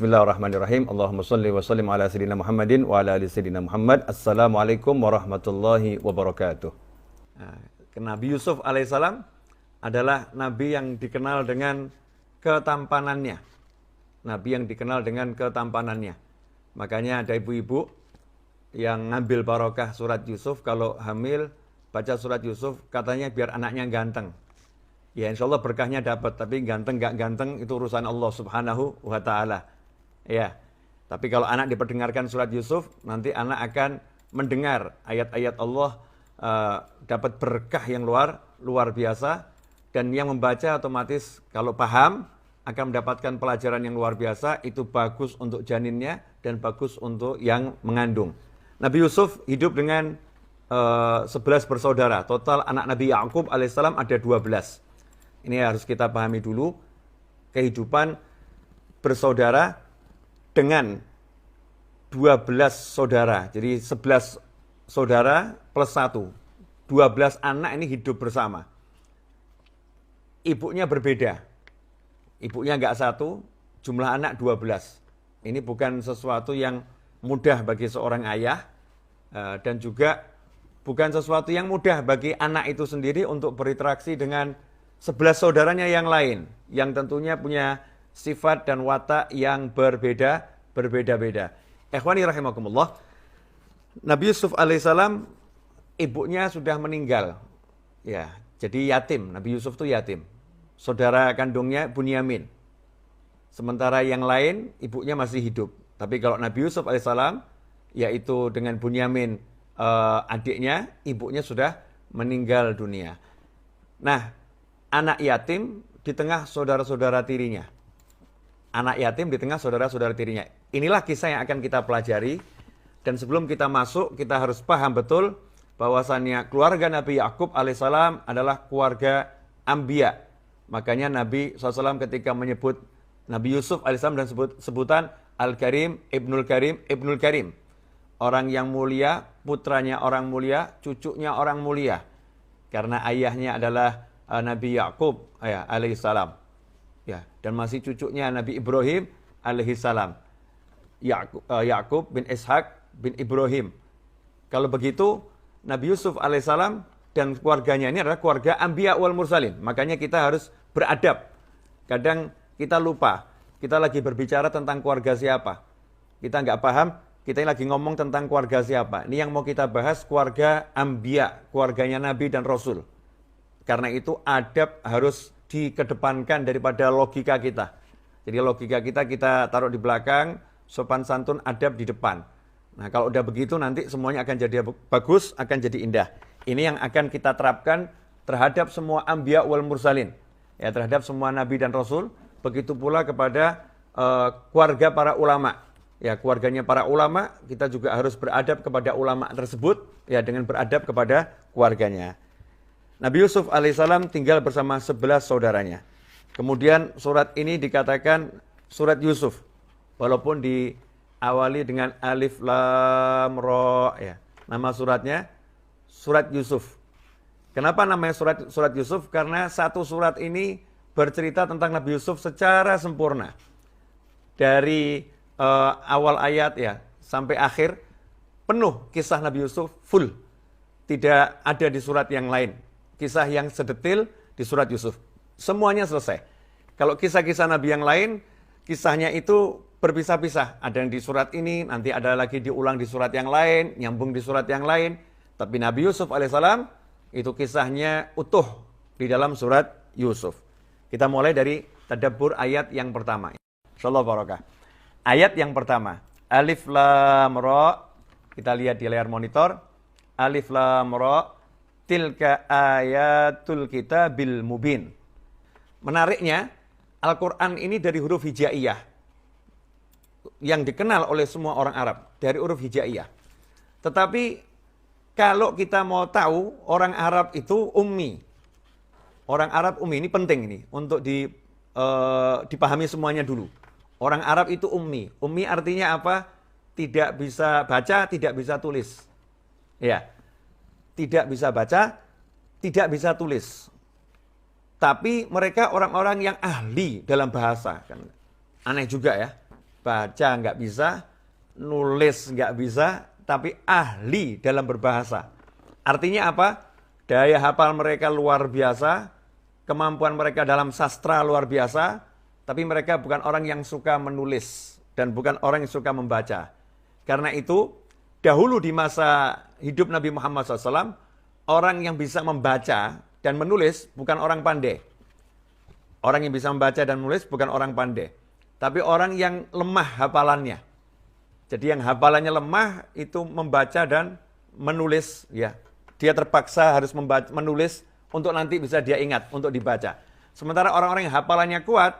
Bismillahirrahmanirrahim. Allahumma shalli wa sallim ala sayyidina Muhammadin wa ala ali sayyidina Muhammad. Assalamualaikum warahmatullahi wabarakatuh. Nah, Nabi Yusuf alaihissalam adalah nabi yang dikenal dengan ketampanannya. Nabi yang dikenal dengan ketampanannya. Makanya ada ibu-ibu yang ngambil barokah surat Yusuf, kalau hamil baca surat Yusuf katanya biar anaknya ganteng. Ya insya Allah berkahnya dapat, tapi ganteng gak ganteng itu urusan Allah subhanahu wa ta'ala. Ya, tapi kalau anak diperdengarkan surat Yusuf, nanti anak akan mendengar ayat-ayat Allah, dapat berkah yang luar biasa. Dan yang membaca otomatis kalau paham akan mendapatkan pelajaran yang luar biasa. Itu bagus untuk janinnya dan bagus untuk yang mengandung. Nabi Yusuf hidup dengan 11 bersaudara. Total anak Nabi Yakub alaihissalam ada 12. Ini harus kita pahami dulu, kehidupan bersaudara dengan 12 saudara. Jadi 11 saudara plus 1. 12 anak ini hidup bersama. Ibunya berbeda. Ibunya enggak satu, jumlah anak 12. Ini bukan sesuatu yang mudah bagi seorang ayah, dan juga bukan sesuatu yang mudah bagi anak itu sendiri untuk berinteraksi dengan 11 saudaranya yang lain, yang tentunya punya sifat dan watak yang berbeda-beda. Ikhwani rahimakumullah, Nabi Yusuf alaihissalam ibunya sudah meninggal. Ya, jadi yatim. Nabi Yusuf itu yatim. Saudara kandungnya Bunyamin. Sementara yang lain ibunya masih hidup. Tapi kalau Nabi Yusuf alaihissalam, yaitu dengan Bunyamin adiknya, ibunya sudah meninggal dunia. Nah, anak yatim di tengah saudara-saudara tirinya. Anak yatim di tengah saudara-saudara tirinya. Inilah kisah yang akan kita pelajari. Dan sebelum kita masuk, kita harus paham betul bahwasannya keluarga Nabi Yakub alaihissalam adalah keluarga Anbiya. Makanya Nabi SAW ketika menyebut Nabi Yusuf alaihissalam dan sebutan Al-Karim, Ibnul Karim, Ibnul Karim. Orang yang mulia, putranya orang mulia, cucunya orang mulia. Karena ayahnya adalah Nabi Yakub alaihissalam, ya, dan masih cucunya Nabi Ibrahim alaihissalam, Yakub bin Ishak bin Ibrahim. Kalau begitu Nabi Yusuf alaihissalam dan keluarganya ini adalah keluarga Anbiya wal Mursalin. Makanya kita harus beradab. Kadang kita lupa, kita lagi berbicara tentang keluarga siapa, kita nggak paham, kita lagi ngomong tentang keluarga siapa. Ini yang mau kita bahas keluarga Anbiya, keluarganya Nabi dan Rasul. Karena itu adab harus dikedepankan daripada logika kita. Jadi logika kita taruh di belakang, sopan santun adab di depan. Nah kalau udah begitu nanti semuanya akan jadi bagus, akan jadi indah. Ini yang akan kita terapkan terhadap semua Anbiya wal Mursalin. Ya, terhadap semua Nabi dan Rasul. Begitu pula kepada keluarga para ulama. Ya, keluarganya para ulama, kita juga harus beradab kepada ulama tersebut. Ya, dengan beradab kepada keluarganya. Nabi Yusuf alaihissalam tinggal bersama 11 saudaranya. Kemudian surat ini dikatakan surat Yusuf. Walaupun diawali dengan alif lam ra, ya. Nama suratnya surat Yusuf. Kenapa namanya surat Yusuf? Karena satu surat ini bercerita tentang Nabi Yusuf secara sempurna. Dari awal ayat ya sampai akhir penuh kisah Nabi Yusuf full. Tidak ada di surat yang lain. Kisah yang sedetil di surat Yusuf. Semuanya selesai. Kalau kisah-kisah Nabi yang lain, kisahnya itu berpisah-pisah. Ada yang di surat ini, nanti ada lagi diulang di surat yang lain, nyambung di surat yang lain. Tapi Nabi Yusuf alaihissalam, itu kisahnya utuh di dalam surat Yusuf. Kita mulai dari tadabbur ayat yang pertama. Insyaallah barakah. Ayat yang pertama. Alif lam ra. Kita lihat di layar monitor. Alif lam ra. Tilka ayatul kitabil mubin. Menariknya, Al-Quran ini dari huruf hijaiyah. Yang dikenal oleh semua orang Arab. Dari huruf hijaiyah. Tetapi, kalau kita mau tahu, orang Arab itu ummi. Orang Arab ummi, ini penting ini. Untuk dipahami semuanya dulu. Orang Arab itu ummi. Ummi artinya apa? Tidak bisa baca, tidak bisa tulis. Ya. Tidak bisa baca, tidak bisa tulis. Tapi mereka orang-orang yang ahli dalam bahasa. Kan aneh juga ya. baca nggak bisa, nulis nggak bisa, tapi ahli dalam berbahasa. Artinya apa? Daya hafal mereka luar biasa, kemampuan mereka dalam sastra luar biasa, tapi mereka bukan orang yang suka menulis dan bukan orang yang suka membaca. Karena itu, dahulu di masa hidup Nabi Muhammad SAW, orang yang bisa membaca dan menulis bukan orang pandai. Orang yang bisa membaca dan menulis bukan orang pandai, tapi orang yang lemah hafalannya. Jadi yang hafalannya lemah itu membaca dan menulis, ya. Dia terpaksa harus menulis untuk nanti bisa dia ingat, untuk dibaca. Sementara orang-orang yang hafalannya kuat,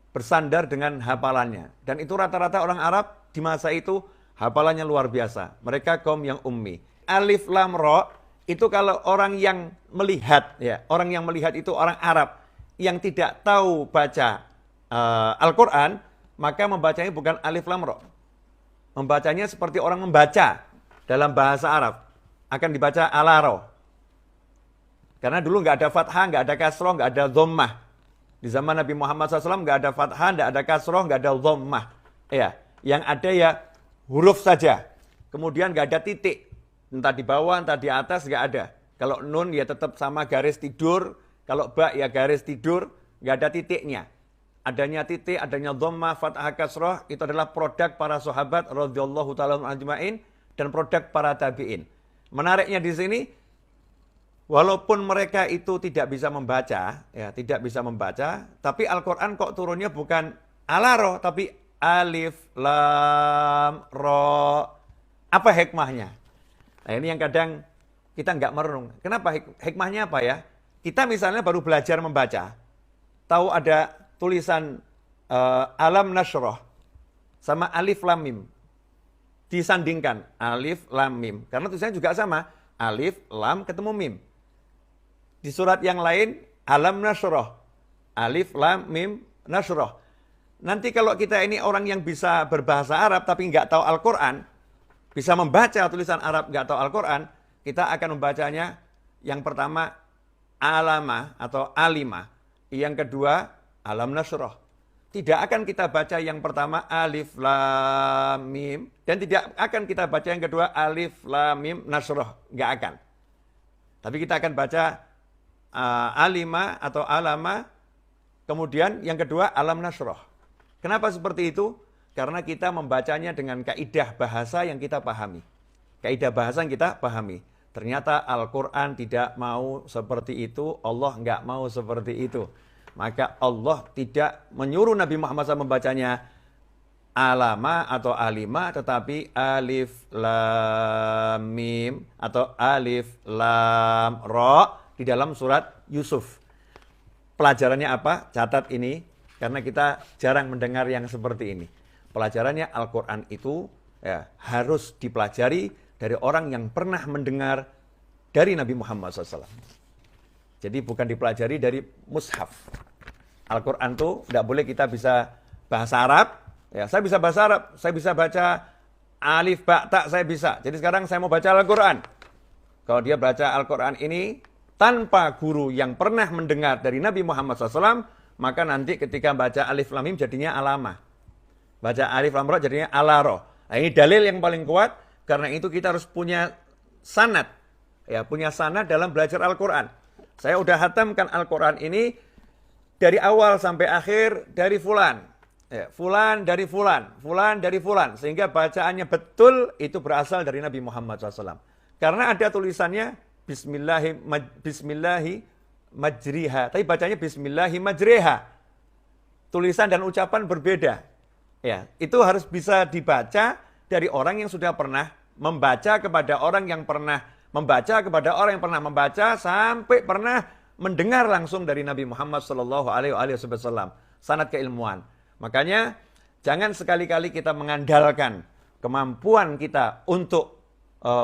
bersandar dengan hafalannya. Dan itu rata-rata orang Arab di masa itu, hafalannya luar biasa. Mereka kaum yang ummi. Alif, lam, ro, itu kalau orang yang melihat, ya, orang yang melihat itu orang Arab, yang tidak tahu baca Al-Quran, maka membacanya bukan alif, lam, ro. Membacanya seperti orang membaca dalam bahasa Arab. Akan dibaca alaro. Karena dulu nggak ada fathah, nggak ada kasroh, nggak ada dhammah. Di zaman Nabi Muhammad SAW nggak ada fathah, nggak ada kasroh, nggak ada dhammah. Ya, yang ada ya huruf saja. Kemudian nggak ada titik. Entah di bawah, entah di atas, nggak ada. Kalau nun ya tetap sama garis tidur. Kalau ba ya garis tidur, nggak ada titiknya. Adanya titik, adanya dhammah, fathah, kasroh, itu adalah produk para sahabat radhiyallahu ta'ala ajma'in dan produk para tabi'in. Menariknya di sini, walaupun mereka itu tidak bisa membaca, ya tidak bisa membaca, tapi Al-Quran kok turunnya bukan alaro, tapi alif, lam, ro. Apa hikmahnya? Nah ini yang kadang kita nggak merenung. Kenapa hikmahnya apa ya? Kita misalnya baru belajar membaca, tahu ada tulisan alam nasroh sama alif, lam, mim. Disandingkan alif, lam, mim. Karena tulisannya juga sama. Alif, lam, ketemu mim. Di surat yang lain, alam nasroh. Alif, lam, mim, nasroh. Nanti kalau kita ini orang yang bisa berbahasa Arab tapi nggak tahu Al-Quran, bisa membaca tulisan Arab nggak tahu Al-Quran, kita akan membacanya yang pertama alama atau alima. Yang kedua alam nasroh. Tidak akan kita baca yang pertama alif, lam, mim. Dan tidak akan kita baca yang kedua alif, lam, mim, nasroh. Nggak akan. Tapi kita akan baca alima atau alama. Kemudian yang kedua alam nasroh. Kenapa seperti itu? Karena kita membacanya dengan kaidah bahasa yang kita pahami. Kaidah bahasa yang kita pahami. Ternyata Al-Quran tidak mau seperti itu. Allah nggak mau seperti itu. Maka Allah tidak menyuruh Nabi Muhammad SAW membacanya alama atau alima, tetapi alif, lam, mim, atau alif, lam, ro di dalam surat Yusuf. Pelajarannya apa? Catat ini, karena kita jarang mendengar yang seperti ini. Pelajarannya Al-Quran itu ya, harus dipelajari dari orang yang pernah mendengar dari Nabi Muhammad SAW. Jadi bukan dipelajari dari mushaf. Al-Quran itu tidak boleh kita bisa bahasa Arab. Ya, saya bisa bahasa Arab, saya bisa baca alif, ba, ta, saya bisa. Jadi sekarang saya mau baca Al-Quran. Kalau dia baca Al-Quran ini tanpa guru yang pernah mendengar dari Nabi Muhammad SAW, maka nanti ketika baca alif, lam, mim jadinya alama. Baca alif, lam, ro jadinya alaro. Nah, ini dalil yang paling kuat, karena itu kita harus punya sanad. Ya, punya sanad dalam belajar Al-Quran. Saya udah hatamkan Al-Quran ini dari awal sampai akhir dari fulan. Ya, fulan dari fulan, fulan dari fulan. Sehingga bacaannya betul itu berasal dari Nabi Muhammad SAW. Karena ada tulisannya Bismillahi majriha. Tapi bacanya Bismillahi majriha. Tulisan dan ucapan berbeda. Ya, itu harus bisa dibaca dari orang yang sudah pernah membaca kepada orang yang pernah membaca kepada orang yang pernah membaca sampai pernah mendengar langsung dari Nabi Muhammad SAW. Sanad keilmuan. Makanya jangan sekali-kali kita mengandalkan kemampuan kita untuk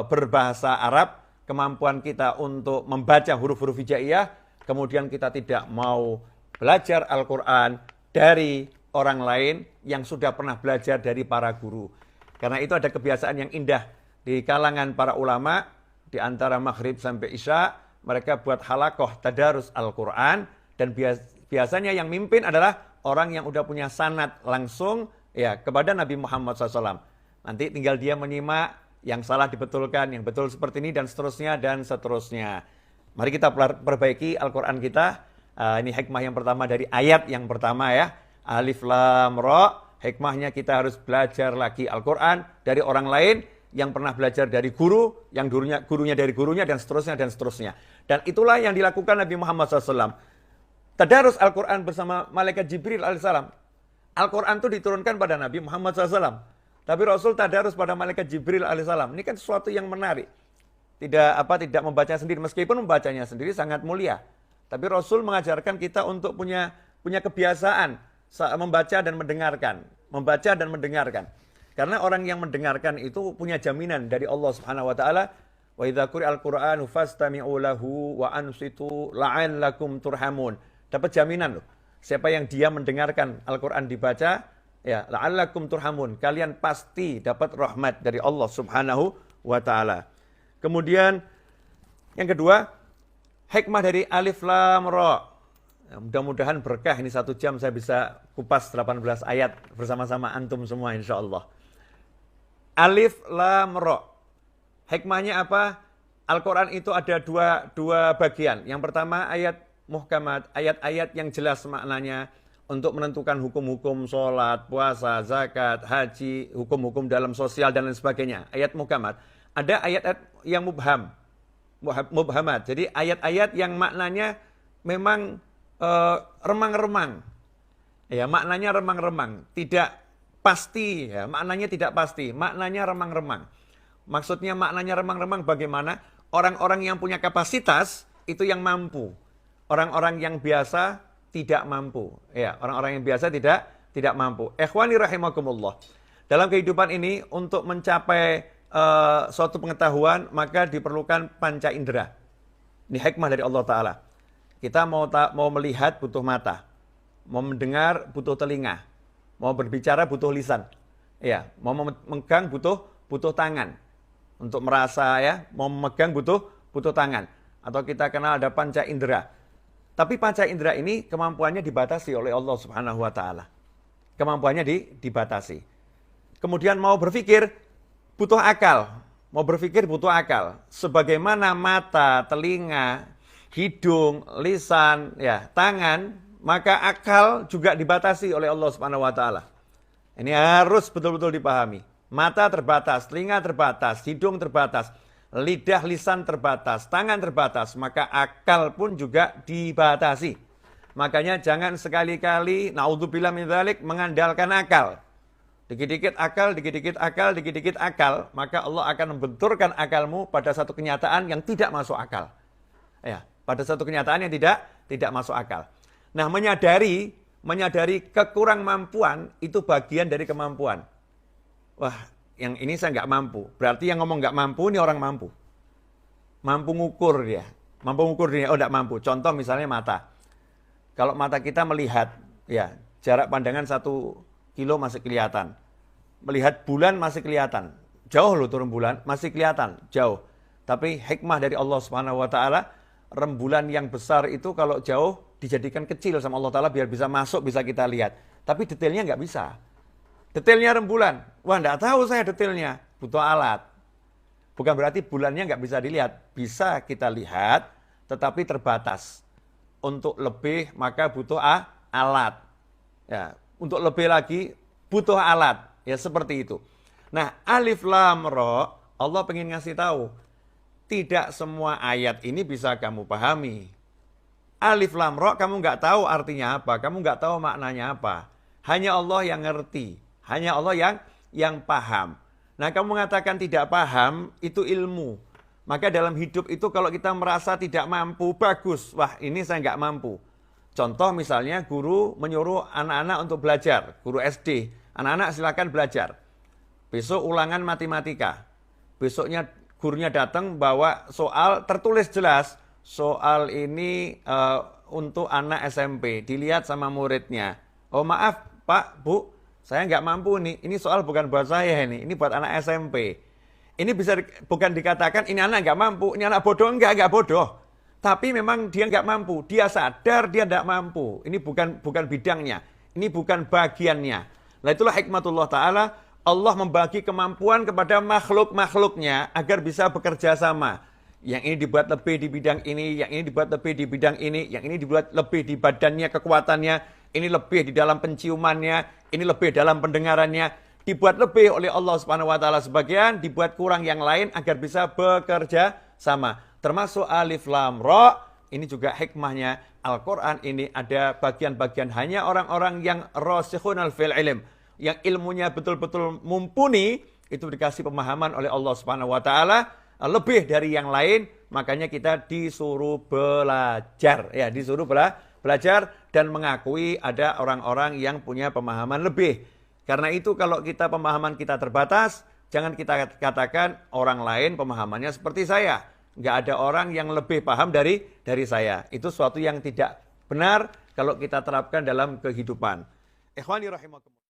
berbahasa Arab, kemampuan kita untuk membaca huruf-huruf hijaiyah, kemudian kita tidak mau belajar Al-Quran dari orang lain yang sudah pernah belajar dari para guru. Karena itu ada kebiasaan yang indah di kalangan para ulama. Di antara maghrib sampai isya, mereka buat halakoh tadarus Al-Quran. Dan biasanya yang mimpin adalah orang yang udah punya sanad langsung ya kepada Nabi Muhammad SAW. Nanti tinggal dia menyimak, yang salah dibetulkan, yang betul seperti ini dan seterusnya dan seterusnya. Mari kita perbaiki Al-Quran kita. Ini hikmah yang pertama dari ayat yang pertama ya. Alif Lam Ra. Hikmahnya kita harus belajar lagi Al-Quran dari orang lain yang pernah belajar dari guru, yang gurunya dari gurunya, dan seterusnya, dan seterusnya. Dan itulah yang dilakukan Nabi Muhammad SAW. Tadarus Al-Quran bersama Malaikat Jibril alaihissalam. Al-Quran itu diturunkan pada Nabi Muhammad SAW. Tapi Rasul tadarus pada Malaikat Jibril alaihissalam. Ini kan sesuatu yang menarik. Tidak membaca sendiri, meskipun membacanya sendiri sangat mulia. Tapi Rasul mengajarkan kita untuk punya kebiasaan membaca dan mendengarkan. Membaca dan mendengarkan. Karena orang yang mendengarkan itu punya jaminan dari Allah Subhanahu wa taala, wa idza quri'al Qur'anu fastami'u lahu wa ansitu la'allakum turhamun. Dapat jaminan loh. Siapa yang dia mendengarkan Al-Qur'an dibaca, ya, la'allakum turhamun. Kalian pasti dapat rahmat dari Allah Subhanahu wa taala. Kemudian yang kedua, hikmah dari Alif Lam Ra. Ya, mudah-mudahan berkah, ini 1 jam saya bisa kupas 18 ayat bersama-sama antum semua insya Allah. Alif Lam Ra. Hikmahnya apa? Al-Quran itu ada dua bagian. Yang pertama ayat muhkamat, ayat-ayat yang jelas maknanya untuk menentukan hukum-hukum sholat, puasa, zakat, haji, hukum-hukum dalam sosial dan lain sebagainya. Ayat muhkamat. Ada ayat-ayat yang mubhamat. Jadi ayat-ayat yang maknanya memang remang-remang, ya maknanya remang-remang, tidak pasti, ya maknanya tidak pasti, maknanya remang-remang. Maksudnya maknanya remang-remang bagaimana? Orang-orang yang punya kapasitas itu yang mampu, orang-orang yang biasa tidak mampu, ya orang-orang yang biasa tidak mampu. Ikhwani rahimakumullah. Dalam kehidupan ini untuk mencapai suatu pengetahuan maka diperlukan panca indera. Ini hikmah dari Allah Taala. Kita mau melihat butuh mata, mau mendengar butuh telinga, mau berbicara butuh lisan, ya, mau memegang butuh tangan, untuk merasa ya, mau memegang butuh tangan, atau kita kenal ada panca indera. Tapi panca indera ini kemampuannya dibatasi oleh Allah Subhanahu Wa Taala, kemampuannya dibatasi. Kemudian mau berpikir butuh akal, mau berpikir butuh akal, sebagaimana mata, telinga, hidung, lisan, ya, tangan, maka akal juga dibatasi oleh Allah Subhanahu wa taala. Ini harus betul-betul dipahami. Mata terbatas, telinga terbatas, hidung terbatas, lidah, lisan terbatas, tangan terbatas, maka akal pun juga dibatasi. Makanya jangan sekali-kali naudzubillah min dzalik mengandalkan akal. Dikit-dikit akal, dikit-dikit akal, dikit-dikit akal, maka Allah akan membenturkan akalmu pada satu kenyataan yang tidak masuk akal. Ya, pada satu kenyataan yang tidak masuk akal. Nah, menyadari kekurangmampuan itu bagian dari kemampuan. Wah, yang ini saya nggak mampu. Berarti yang ngomong nggak mampu ini orang mampu. Mampu ngukur dia. Mampu ngukur dia, oh nggak mampu. Contoh misalnya mata. Kalau mata kita melihat, ya jarak pandangan 1 kilo masih kelihatan. Melihat bulan masih kelihatan. Jauh loh turun bulan, masih kelihatan, jauh. Tapi hikmah dari Allah Subhanahu wa taala, rembulan yang besar itu kalau jauh dijadikan kecil sama Allah Ta'ala biar bisa masuk, bisa kita lihat. Tapi detailnya nggak bisa. Detailnya rembulan. Wah, nggak tahu saya detailnya. Butuh alat. Bukan berarti bulannya nggak bisa dilihat. Bisa kita lihat, tetapi terbatas. Untuk lebih, maka butuh alat. Ya, untuk lebih lagi, butuh alat. Ya, seperti itu. Nah, Alif Lam Ra, Allah pengen ngasih tahu. Tidak semua ayat ini bisa kamu pahami. Alif Lam Ra kamu nggak tahu artinya apa, kamu nggak tahu maknanya apa. Hanya Allah yang ngerti, hanya Allah yang paham. Nah, kamu mengatakan tidak paham, itu ilmu. Maka dalam hidup itu kalau kita merasa tidak mampu, bagus. Wah, ini saya nggak mampu. Contoh misalnya guru menyuruh anak-anak untuk belajar, guru SD. Anak-anak silakan belajar. Besok ulangan matematika. Besoknya gurunya datang bawa soal tertulis jelas. Soal ini untuk anak SMP. Dilihat sama muridnya. Oh maaf Pak, Bu. Saya nggak mampu nih. Ini soal bukan buat saya ini. Ini buat anak SMP. Ini bisa bukan dikatakan ini anak nggak mampu. Ini anak bodoh. Nggak bodoh. Tapi memang dia nggak mampu. Dia sadar dia nggak mampu. Ini bukan bidangnya. Ini bukan bagiannya. Nah itulah hikmatullah ta'ala, Allah membagi kemampuan kepada makhluk-makhluknya agar bisa bekerja sama. Yang ini dibuat lebih di bidang ini, yang ini dibuat lebih di bidang ini, yang ini dibuat lebih di badannya, kekuatannya, ini lebih di dalam penciumannya, ini lebih dalam pendengarannya. Dibuat lebih oleh Allah Subhanahu wa taala sebagian, dibuat kurang yang lain agar bisa bekerja sama. Termasuk alif lam ra, ini juga hikmahnya Al-Qur'an ini ada bagian-bagian hanya orang-orang yang rasikhunal fil ilm, yang ilmunya betul-betul mumpuni, itu dikasih pemahaman oleh Allah Subhanahu wa taala lebih dari yang lain, makanya kita disuruh belajar, ya disuruh belajar dan mengakui ada orang-orang yang punya pemahaman lebih. Karena itu kalau kita pemahaman kita terbatas, jangan kita katakan orang lain pemahamannya seperti saya. Nggak ada orang yang lebih paham dari saya. Itu suatu yang tidak benar kalau kita terapkan dalam kehidupan. Ikhwani rahimakumullah.